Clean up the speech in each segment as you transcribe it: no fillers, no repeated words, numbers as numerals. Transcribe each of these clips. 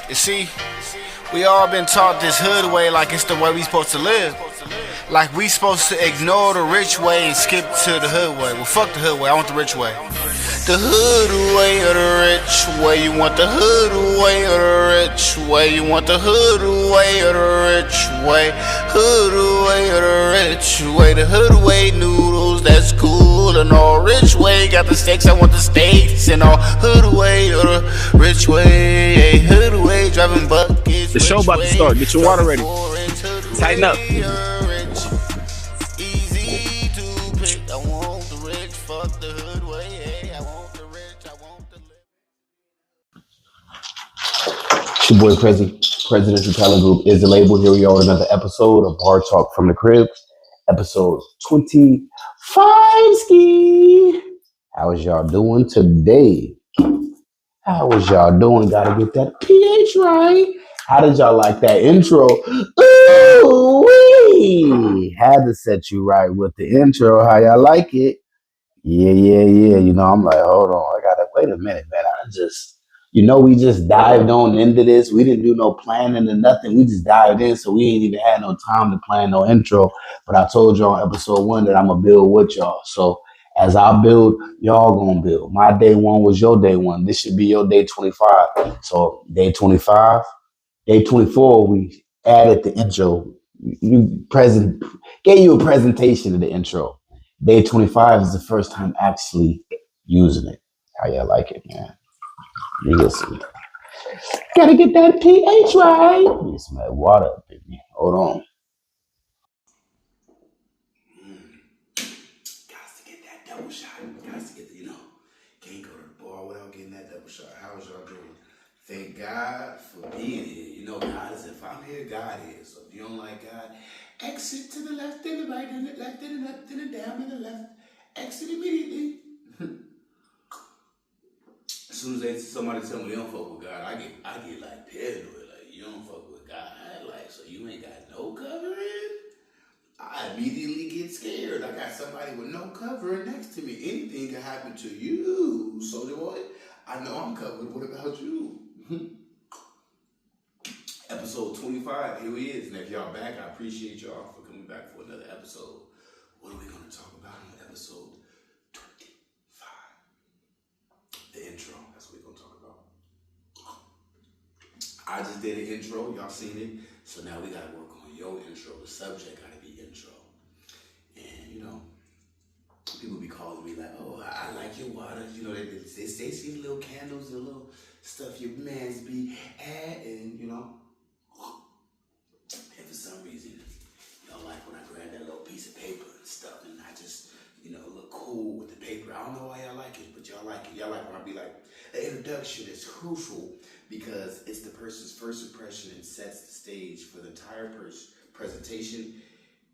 You see, we all been taught this hood way like it's the way we supposed to live. Like we supposed to ignore the rich way and skip to the hood way. Well, fuck the hood way, I want the rich way. The hood way or the rich way? You want the hood way or the rich way? You want the hood way or the rich way? Hood way or the rich way? The hood way noodles, that's cool and all. Rich way got the steaks, I want the steaks and all. Hood way or the rich way? Hey, hood way driving buckets. The show about to start. Get your water ready. Tighten up. Easy to pick. I want the rich, fuck the hood way. Hey, I want the rich, I want the It's your boy Presidential Talent Group is the label. Here we are with another episode of Bar Talk from the Crib, episode 25. Ski. How is y'all doing today? How is y'all doing? Gotta get that PH right. How did y'all like that intro? Ooh wee! Had to set you right with the intro. How y'all like it? Yeah. You know, I'm like, hold on. I gotta wait a minute, man. We just dived on into this. We didn't do no planning or nothing. We just dived in, so we ain't even had no time to plan no intro. But I told y'all on episode 1 that I'm gonna build with y'all. So as I build, y'all gonna build. My day 1 was your day 1. This should be your day 25. So day 25, day 24, we added the intro. Gave you a presentation of the intro. Day 25 is the first time actually using it. How y'all like it, man? You listen. Gotta get that pH right. Need some of that water, baby. Hold on. Got to get that double shot. Got to get, can't go to the bar without getting that double shot. How's y'all doing? Thank God for being here. God is, if I'm here, God is. So if you don't like God, exit to the left and the right and the left and the left and the down and the left. Exit immediately. As soon as somebody tell me they don't fuck with God, I get like paranoid. Like, you don't fuck with God, like, so you ain't got no covering. I immediately get scared. I got somebody with no covering next to me. Anything can happen to you, soldier boy. I know I'm covered. What about you? Episode 25, here he is. And if y'all back, I appreciate y'all for coming back for another episode. What are we going to talk about on episode 25? The intro. That's what we're going to talk about. I just did an intro. Y'all seen it. So now we got to work on your intro. The subject got to be intro. And, people be calling me like, oh, I like your water. They see the little candles and little stuff your mans be at. And, and for some reason, y'all like when I grab that little piece of paper and stuff and I just, look cool with the paper. I don't know why y'all like it, but y'all like it. Y'all like when I be like, the introduction is crucial because it's the person's first impression and sets the stage for the entire presentation.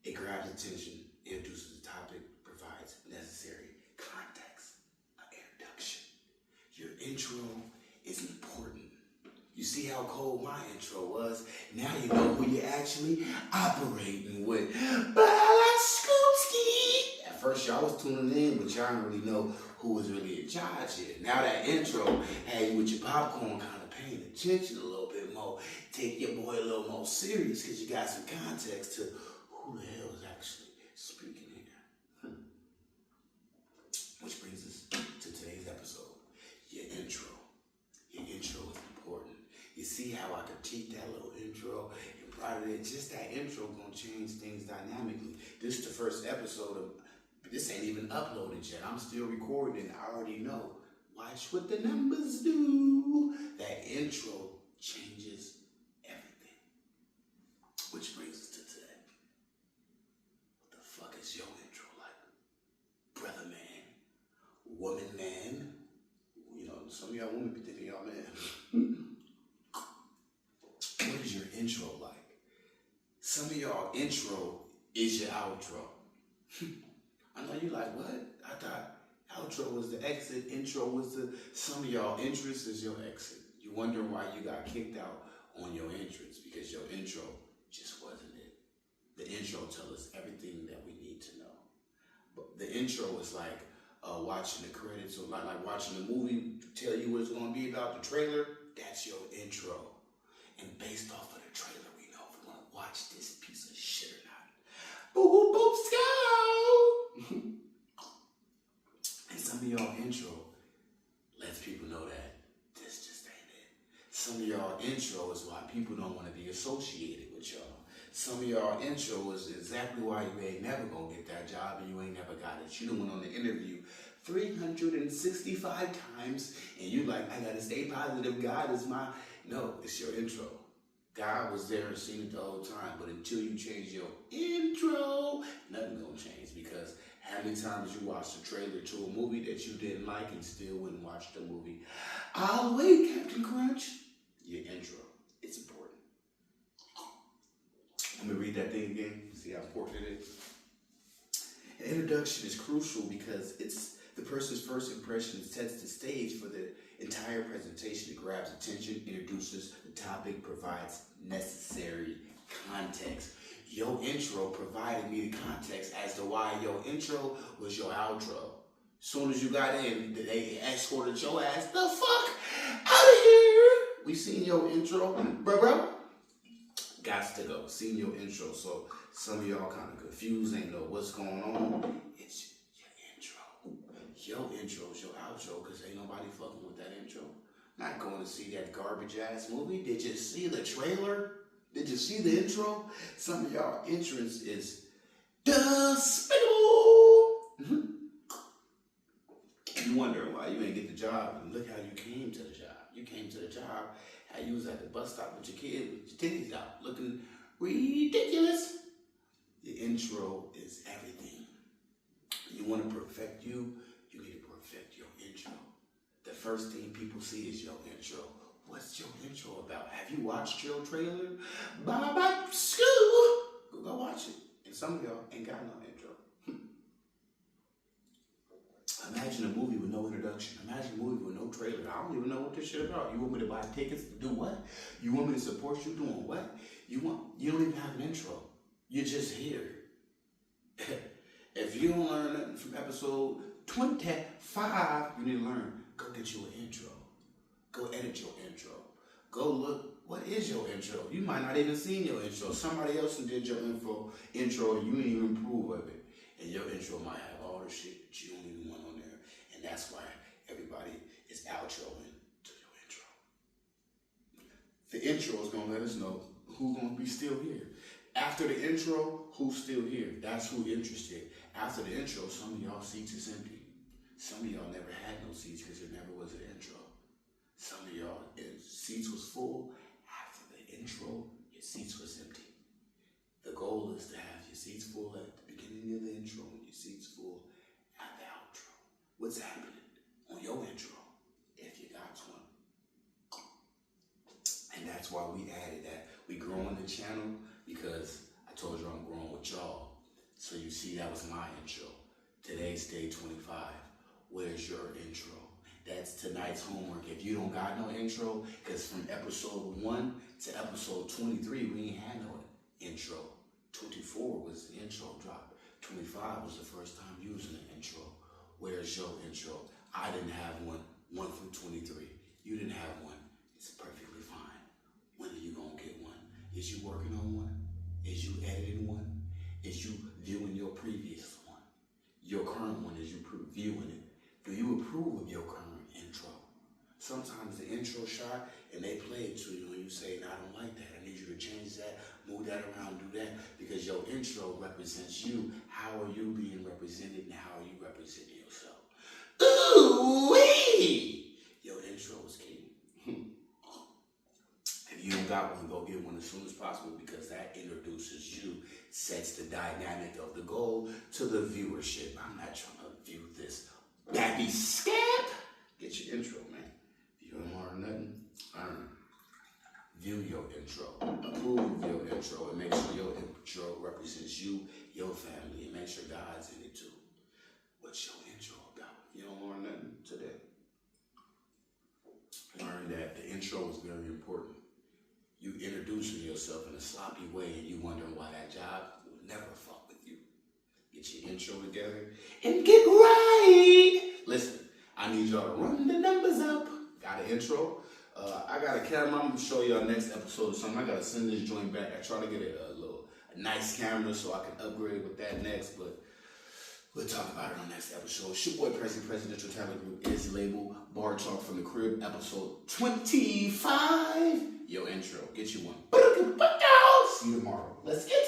It grabs attention, introduces the topic, provides necessary context. An introduction. Your intro is important. You see how cold my intro was? Now you know who you're actually operating with. Balaskowski! At first y'all was tuning in, but y'all didn't really know who was really in charge here. Now that intro had you with your popcorn kind of paying attention a little bit more. Take your boy a little more serious because you got some context to who the hell is actually speaking here. Which brings us to today's episode. Your intro. Your intro is important. You see how I could cheat that little intro and brought it in. Just that intro gonna change things dynamically. This is the first episode of, this ain't even uploaded yet. I'm still recording. I already know. Watch what the numbers do. That intro changes everything. Which brings us to today. What the fuck is your intro like? Brother man, woman man. Some of y'all women be thinking y'all man. What is your intro like? Some of y'all intro is your outro. I know you like, what? I thought outro was the exit, intro was the, some of y'all entrance is your exit. You wonder why you got kicked out on your entrance because your intro just wasn't it. The intro tells us everything that we need to know. But the intro is like watching the credits or like watching the movie tell you what it's going to be about, the trailer. That's your intro. Boop, boop, scout. And some of y'all intro lets people know that this just ain't it. Some of y'all intro is why people don't want to be associated with y'all. Some of y'all intro is exactly why you ain't never gonna get that job and you ain't never got it. You done went on the interview 365 times and you like, I gotta stay positive, God is my... No, it's your intro. God was there and seen it the whole time, but until you change your intro, nothing gonna change, because how many times you watched a trailer to a movie that you didn't like and still wouldn't watch the movie? I'll wait, Captain Crunch. Your intro, it's important. Let me read that thing again, see how important it is. An introduction is crucial because it's the person's first impression that sets the stage for the entire presentation. It grabs attention, introduces the topic, provides necessary context. Your intro provided me the context as to why your intro was your outro. Soon as you got in, they escorted your ass the fuck out of here. We seen your intro, bro. Gots to go. Seen your intro. So some of y'all kind of confused, ain't know what's going on. It's your intro. Your intro is your outro, because ain't nobody fucking with that intro. Not going to see that garbage ass movie. Did you see the trailer? Did you see the intro? Some of y'all entrance is despicable. You wonder why you ain't get the job, and look how you came to the job. You came to the job, how you was at the bus stop with your kid with your titties out, looking ridiculous. The intro is everything. You want to perfect you need to perfect your intro. The first thing people see is your intro. What's your intro about? Have you watched your trailer? Bye-bye, school. Go watch it. And some of y'all ain't got no intro. Imagine a movie with no introduction. Imagine a movie with no trailer. I don't even know what this shit about. You want me to buy tickets to do what? You want me to support you doing what? You don't even have an intro. You're just here. If you don't learn nothing from episode 25, you need to learn. Go get you an intro. Go edit your intro. Go look, what is your intro? You might not even seen your intro. Somebody else did your intro and you didn't even approve of it. And your intro might have all the shit that you don't even want on there. And that's why everybody is outroing to your intro. The intro is going to let us know who's going to be still here. After the intro, who's still here? That's who's interested. After the intro, some of y'all seats is empty. Some of y'all never had no seats because there never was an intro. Some of y'all seats was full. After the intro, your seats was empty. The goal is to have your seats full at the beginning of the intro and your seats full at the outro. What's happening on your intro, if you got one? And that's why we added that. We growing the channel because I told you I'm growing with y'all. So you see that was my intro. Today's day 25. Where's your intro? That's tonight's homework. If you don't got no intro, because from episode 1 to episode 23, we ain't had no intro. 24 was the intro drop. 25 was the first time using the intro. Where's your intro? I didn't have one. 1 through 23. You didn't have one. It's perfectly fine. When are you gonna get one? Is you working on one? Is you editing one? Is you viewing your previous one? Your current one, is you viewing it? Do you approve of your current intro? Sometimes the intro shot and they play it to you and you say, no, I don't like that. I need you to change that, move that around, do that. Because your intro represents you. How are you being represented and how are you representing yourself? Ooh-wee! Your intro is key. If you don't got one, go get one as soon as possible because that introduces you, sets the dynamic of the goal to the viewership. I'm not trying to view this baby scamp. Get your intro, man. If you don't learn nothing, view your intro. Approve your intro and make sure your intro represents you, your family, and make sure God's in it too. What's your intro about? If you don't learn nothing today, learn that the intro is very important. You introducing yourself in a sloppy way and you wondering why that job will never fuck with you. Get your intro together and get right. Listen, I need y'all to run the numbers up. Got an intro. I got a camera. I'm going to show y'all next episode or something. I got to send this joint back. I try to get a a nice camera so I can upgrade with that next, but we'll talk about it on next episode. It's your boy Prezi, Presidential Talent Group is labeled Bar Talk from the Crib, episode 25. Yo, intro, get you one. See you tomorrow. Let's get